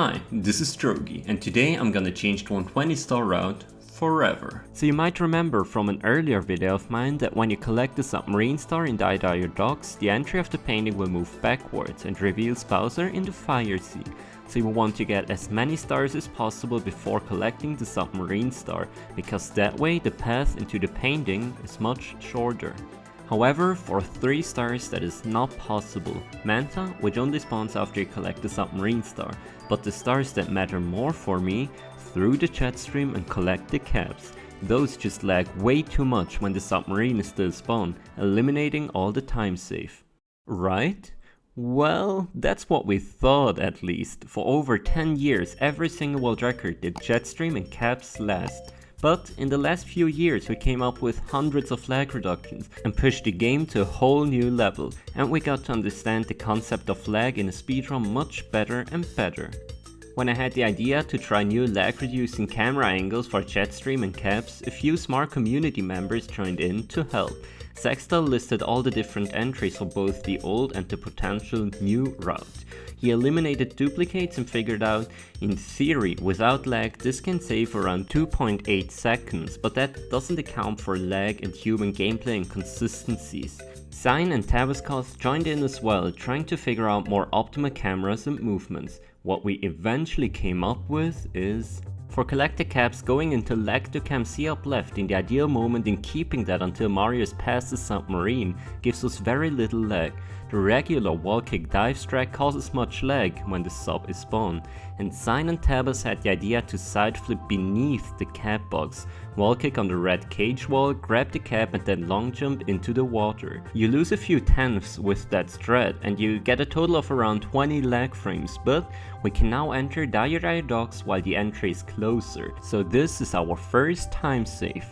Hi, this is Drogi, and today I'm gonna change the 120-star route forever. So you might remember from an earlier video of mine that when you collect the submarine star in the Dire Docks, the entry of the painting will move backwards and reveals Bowser in the Fire Sea. So you want to get as many stars as possible before collecting the submarine star, because that way the path into the painting is much shorter. However, for 3 stars that is not possible. Manta, which only spawns after you collect the submarine star, but the stars that matter more for me, through the chat stream and collect the caps. Those just lag way too much when the submarine is still spawned, eliminating all the time save. Right? Well, that's what we thought at least. For over 10 years, every single world record did Jetstream and caps last. But in the last few years we came up with hundreds of lag reductions and pushed the game to a whole new level, and we got to understand the concept of lag in a speedrun much better and better. When I had the idea to try new lag reducing camera angles for Jetstream and caps, a few smart community members joined in to help. Saksdal listed all the different entries for both the old and the potential new route. He eliminated duplicates and figured out, in theory, without lag this can save around 2.8 seconds, but that doesn't account for lag and human gameplay inconsistencies. Xein and Tabascoth joined in as well, trying to figure out more optimal cameras and movements. What we eventually came up with is, for collected caps, going into lag to cam C up left in the ideal moment and keeping that until Mario is past the submarine gives us very little lag. The regular wall kick dive strat causes much lag when the sub is spawned, and Xein and Tabas had the idea to side flip beneath the cap box, wall kick on the red cage wall, grab the cap and then long jump into the water. You lose a few tenths with that strat and you get a total of around 20 lag frames, but we can now enter Dire Docks while the entry is closer, so this is our first time save.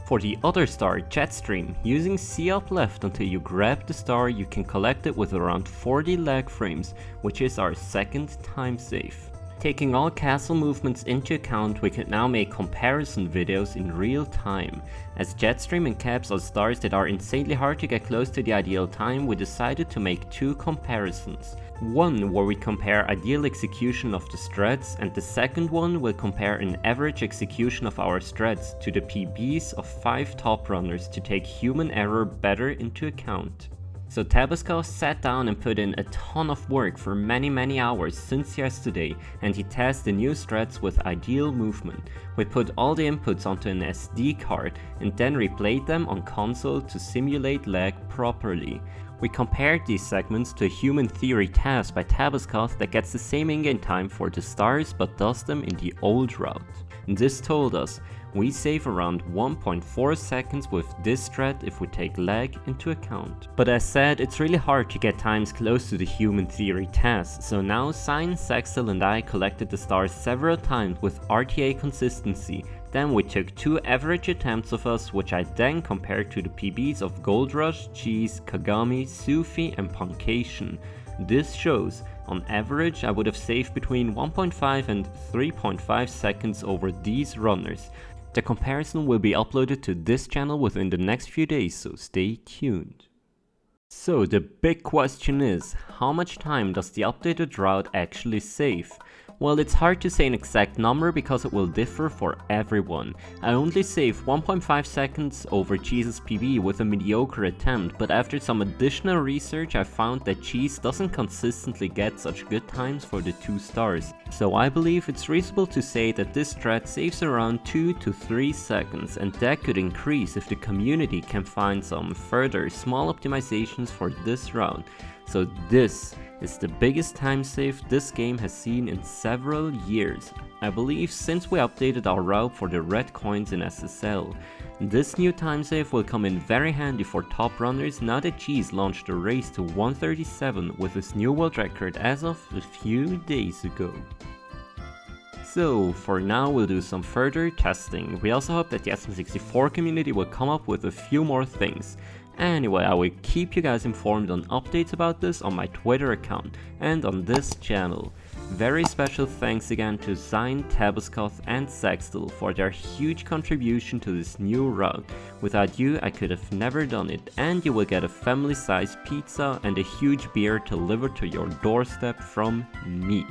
For the other star, Jetstream, using C up left until you grab the star, you can collect it with around 40 lag frames, which is our second time save. Taking all castle movements into account, we can now make comparison videos in real time. As Jetstream and caps are stars that are insanely hard to get close to the ideal time, we decided to make 2 comparisons. One where we compare ideal execution of the strats, and the second one will compare an average execution of our strats to the PBs of 5 top runners to take human error better into account. So Tabascoth sat down and put in a ton of work for many hours since yesterday, and he tested the new strats with ideal movement. We put all the inputs onto an SD card and then replayed them on console to simulate lag properly. We compared these segments to a human theory task by Tabascoth that gets the same in-game time for the stars but does them in the old route. And this told us we save around 1.4 seconds with this strat if we take lag into account. But as said, it's really hard to get times close to the human theory task, so now Xein, Saksdal and I collected the stars several times with RTA consistency. Then we took 2 average attempts of us, which I then compared to the PBs of Gold Rush, Cheese, Kagami, Sufi and Punkation. This shows, on average, I would have saved between 1.5 and 3.5 seconds over these runners. The comparison will be uploaded to this channel within the next few days, so stay tuned. So the big question is, how much time does the updated route actually save? Well, it's hard to say an exact number because it will differ for everyone. I only saved 1.5 seconds over Cheese's PB with a mediocre attempt, but after some additional research I found that Cheese doesn't consistently get such good times for the 2 stars. So I believe it's reasonable to say that this strat saves around 2 to 3 seconds, and that could increase if the community can find some further small optimizations for this round. So this is the biggest time save this game has seen in several years. I believe since we updated our route for the red coins in SSL. This new time save will come in very handy for top runners now that Cheese launched the race to 137 with his new world record as of a few days ago. So for now we'll do some further testing. We also hope that the SM64 community will come up with a few more things. Anyway, I will keep you guys informed on updates about this on my Twitter account and on this channel. Very special thanks again to Xein, Tabascoth and Saksdal for their huge contribution to this new route. Without you I could have never done it, and you will get a family-sized pizza and a huge beer delivered to your doorstep from me.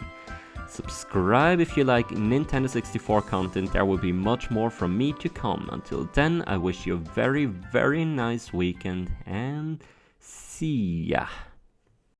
Subscribe if you like Nintendo 64 content, there will be much more from me to come. Until then, I wish you a very nice weekend and see ya.